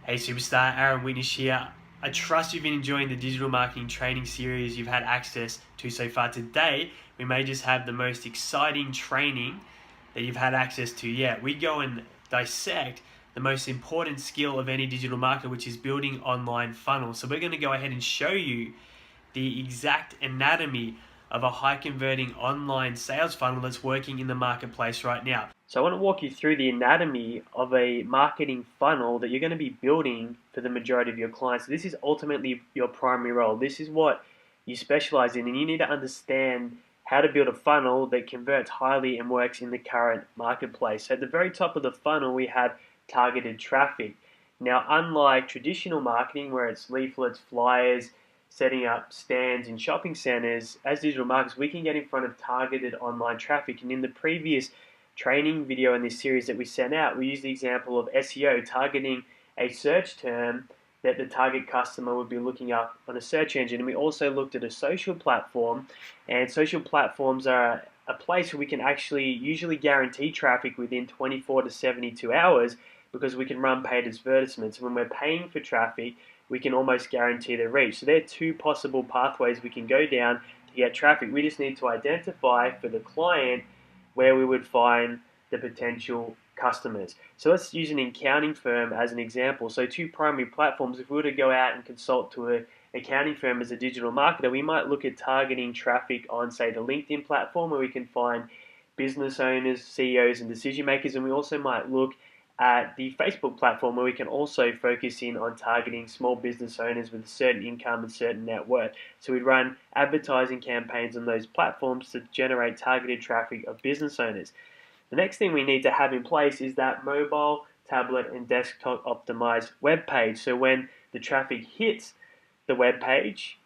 Hey superstar, Aaron Witness here. I trust you've been enjoying the digital marketing training series you've had access to so far. Today, we may just have the most exciting training that you've had access to yet. We go and dissect the most important skill of any digital marketer, which is building online funnels. So we're going to go ahead and show you the exact anatomy of a high converting online sales funnel that's working in the marketplace right now. So I want to walk you through the anatomy of a marketing funnel that you're going to be building for the majority of your clients. This is ultimately your primary role. This is what you specialize in, and you need to understand how to build a funnel that converts highly and works in the current marketplace. So at the very top of the funnel, we have targeted traffic. Now, unlike traditional marketing where it's leaflets, flyers, setting up stands in shopping centers, as digital marketers, we can get in front of targeted online traffic. And in the previous training video in this series that we sent out, we used the example of SEO, targeting a search term that the target customer would be looking up on a search engine. And we also looked at a social platform, and social platforms are a place where we can actually usually guarantee traffic within 24 to 72 hours because we can run paid advertisements. When we're paying for traffic, we can almost guarantee the reach. So there are two possible pathways we can go down to get traffic. We just need to identify for the client where we would find the potential customers. So let's use an accounting firm as an example. So two primary platforms. If we were to go out and consult to an accounting firm as a digital marketer, we might look at targeting traffic on, say, the LinkedIn platform where we can find business owners, CEOs, and decision makers. And we also might look at the Facebook platform where we can also focus in on targeting small business owners with a certain income and certain net worth. So we'd run advertising campaigns on those platforms to generate targeted traffic of business owners. The next thing we need to have in place is that mobile, tablet, and desktop optimized web page. So when the traffic hits the web page,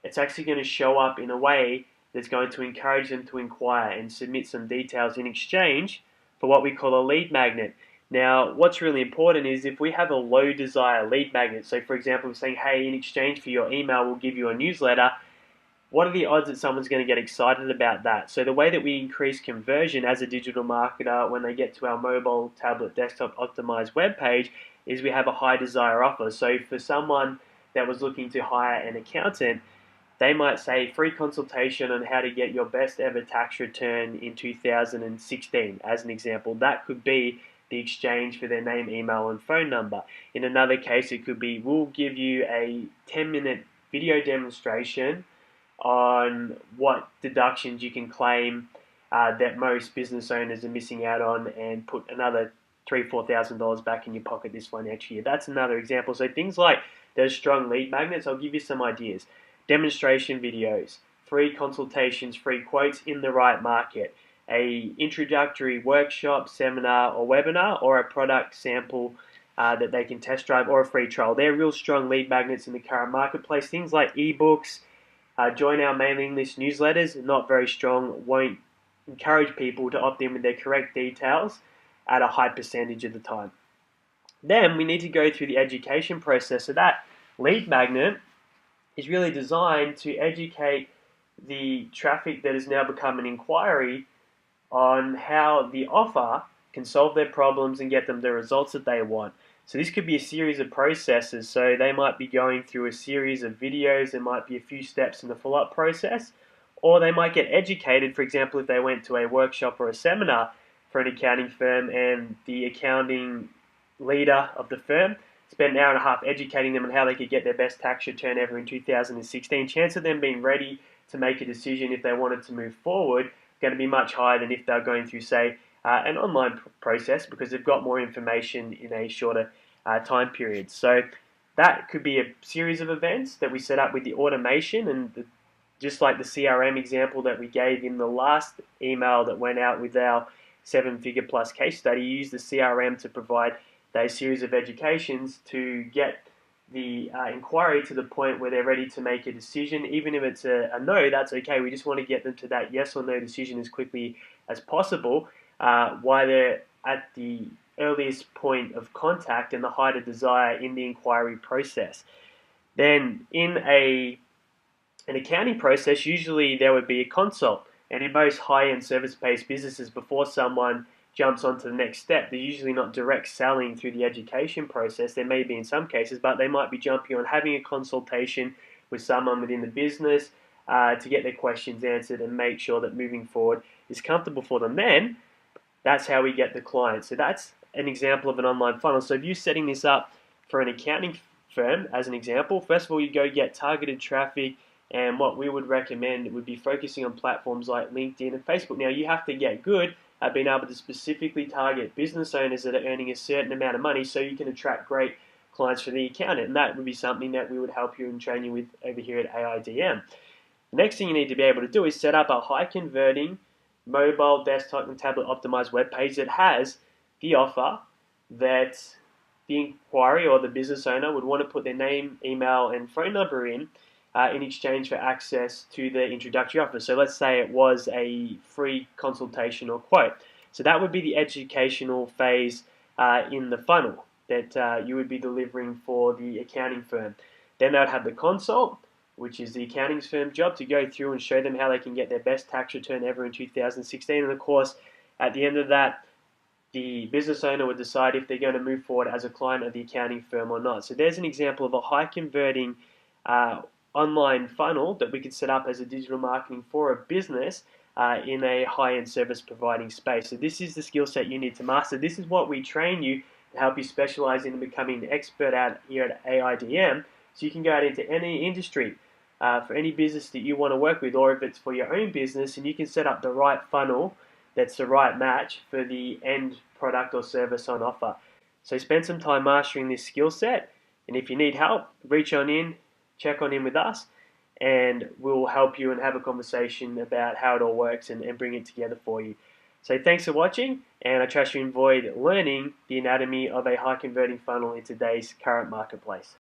it's actually going to show up in a way that's going to encourage them to inquire and submit some details in exchange for what we call a lead magnet. Now, what's really important is if we have a low desire lead magnet, so for example, we're saying, hey, in exchange for your email, we'll give you a newsletter, what are the odds that someone's going to get excited about that? So the way that we increase conversion as a digital marketer when they get to our mobile, tablet, desktop optimized web page is we have a high desire offer. So for someone that was looking to hire an accountant, they might say free consultation on how to get your best ever tax return in 2016 as an example. That could be the exchange for their name, email, and phone number. In another case, it could be, we'll give you a 10-minute video demonstration on what deductions you can claim that most business owners are missing out on, and put another $3,000-4,000 back in your pocket this financial year. That's another example. So things like those strong lead magnets, I'll give you some ideas. Demonstration videos, free consultations, free quotes in the right market, a introductory workshop, seminar, or webinar, or a product sample that they can test drive, or a free trial. They're real strong lead magnets in the current marketplace. Things like ebooks, join our mailing list newsletters, not very strong, won't encourage people to opt in with their correct details at a high percentage of the time. Then we need to go through the education process. So that lead magnet is really designed to educate the traffic that has now become an inquiry on how the offer can solve their problems and get them the results that they want. So this could be a series of processes. So they might be going through a series of videos. There might be a few steps in the follow-up process, or they might get educated. For example, if they went to a workshop or a seminar for an accounting firm and the accounting leader of the firm spent an hour and a half educating them on how they could get their best tax return ever in 2016, chance of them being ready to make a decision if they wanted to move forward going to be much higher than if they're going through, say, an online process, because they've got more information in a shorter time period. So that could be a series of events that we set up with the automation, and just like the CRM example that we gave in the last email that went out with our 7-figure plus case study, use the CRM to provide those series of educations to get the inquiry to the point where they're ready to make a decision. Even if it's a no, that's okay. We just want to get them to that yes or no decision as quickly as possible while they're at the earliest point of contact and the height of desire in the inquiry process. Then in an accounting process, usually there would be a consult. And in most high-end service-based businesses, before someone jumps on to the next step. They're usually not direct selling through the education process. There may be in some cases, but they might be jumping on having a consultation with someone within the business to get their questions answered and make sure that moving forward is comfortable for them. Then that's how we get the client. So that's an example of an online funnel. So if you're setting this up for an accounting firm, as an example, first of all, you go get targeted traffic, and what we would recommend would be focusing on platforms like LinkedIn and Facebook. Now, you have to get good at being able to specifically target business owners that are earning a certain amount of money so you can attract great clients for the accountant. And that would be something that we would help you and train you with over here at AIDM. The next thing you need to be able to do is set up a high converting mobile, desktop, and tablet optimized web page that has the offer that the inquiry or the business owner would want to put their name, email, and phone number in exchange for access to the introductory offer. So let's say it was a free consultation or quote. So that would be the educational phase in the funnel that you would be delivering for the accounting firm. Then they would have the consult, which is the accounting firm's job to go through and show them how they can get their best tax return ever in 2016. And of course, at the end of that, the business owner would decide if they're going to move forward as a client of the accounting firm or not. So there's an example of a high converting online funnel that we could set up as a digital marketing for a business in a high-end service providing space. So this is the skill set you need to master. This is what we train you to help you specialize in becoming an expert out here at AIDM, so you can go out into any industry for any business that you want to work with, or if it's for your own business, and you can set up the right funnel that's the right match for the end product or service on offer. So spend some time mastering this skill set, and if you need help, reach on in, check on in with us, and we'll help you and have a conversation about how it all works and bring it together for you. So thanks for watching, and I trust you enjoyed learning the anatomy of a high converting funnel in today's current marketplace.